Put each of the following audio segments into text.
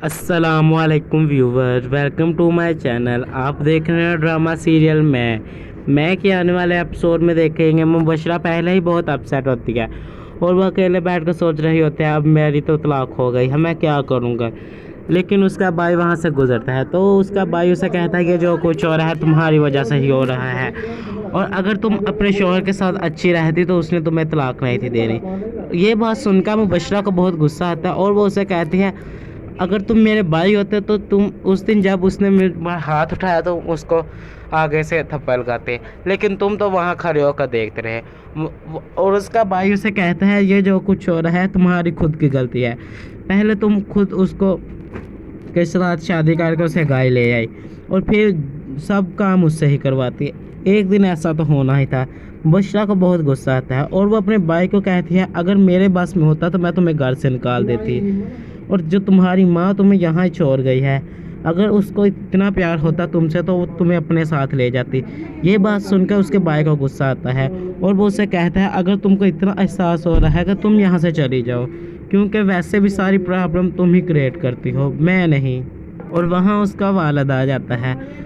अस्सलाम वालेकुम viewer, welcome to my channel. आप देख रहे हैं ड्रामा सीरियल मैं के आने वाले एपिसोड में देखेंगे मुबशरा पहले ही बहुत अपसेट होती है और वह अकेले बैठ कर सोच रही होती है अब मेरी तो तलाक हो गई है, मैं क्या करूँगा। लेकिन उसका भाई वहाँ से गुजरता है तो उसका भाई उसे कहता है कि जो कुछ हो रहा है तुम्हारी वजह से ही हो रहा है, और अगर तुम अपने शौहर के साथ अच्छी रहती तो उसने तुम्हें तलाक नहीं थी देनी। ये बात सुनकर मुबशरा को बहुत गुस्सा आता है और वो उसे कहती है अगर तुम मेरे भाई होते तो तुम उस दिन जब उसने मेरा हाथ उठाया तो उसको आगे से थप्पड़ लगाते, लेकिन तुम तो वहाँ खड़े होकर देखते रहे। और उसका भाई उसे कहता है ये जो कुछ हो रहा है तुम्हारी खुद की गलती है, पहले तुम खुद उसको के साथ शादी करके उसे गाय ले आई और फिर सब काम उससे ही करवाती है। एक दिन ऐसा तो होना ही था। बशरा को बहुत गुस्सा आता है और वो अपने भाई को कहती है अगर मेरे बस में होता तो मैं तुम्हें घर से निकाल देती, और जो तुम्हारी माँ तुम्हें यहाँ ही छोड़ गई है, अगर उसको इतना प्यार होता तुमसे तो वो तुम्हें अपने साथ ले जाती। ये बात सुनकर उसके भाई को गुस्सा आता है और वो उसे कहता है अगर तुमको इतना एहसास हो रहा है कि तुम यहाँ से चली जाओ, क्योंकि वैसे भी सारी प्रॉब्लम तुम ही क्रिएट करती हो, मैं नहीं। और वहाँ उसका वालिद आ जाता है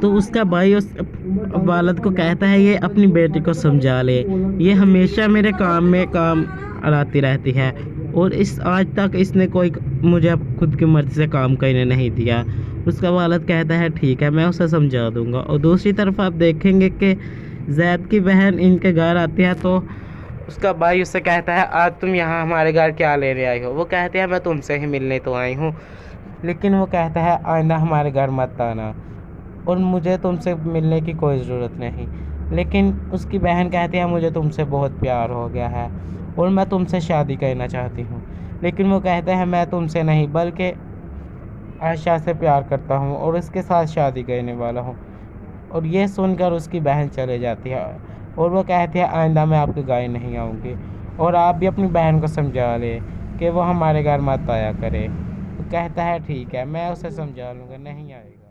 तो उसका भाई उस वालिद को कहता है ये अपनी बेटी को समझा ले, ये हमेशा मेरे काम में काम आती रहती है और इस आज तक इसने कोई मुझे खुद की मर्ज़ी से काम करने नहीं दिया। उसका वालिद कहता है ठीक है मैं उसे समझा दूंगा। और दूसरी तरफ आप देखेंगे कि जैद की बहन इनके घर आती है तो उसका भाई उससे कहता है आज तुम यहाँ हमारे घर क्या लेने आई हो। वो कहते हैं मैं तुमसे ही मिलने तो आई हूँ, लेकिन वो कहता है आइंदा हमारे घर मत आना और मुझे तुमसे मिलने की कोई ज़रूरत नहीं। लेकिन उसकी बहन कहती है मुझे तुमसे बहुत प्यार हो गया है और मैं तुमसे शादी करना चाहती हूँ। लेकिन वो कहता है मैं तुमसे नहीं बल्कि आयशा से प्यार करता हूँ और उसके साथ शादी करने वाला हूँ। और ये सुनकर उसकी बहन चले जाती है और वो कहती है आइंदा मैं आपके घर नहीं आऊँगी और आप भी अपनी बहन को समझा ले कि वो हमारे घर मत आया करे। वो कहता है ठीक है मैं उसे समझा लूँगा, नहीं आएगा।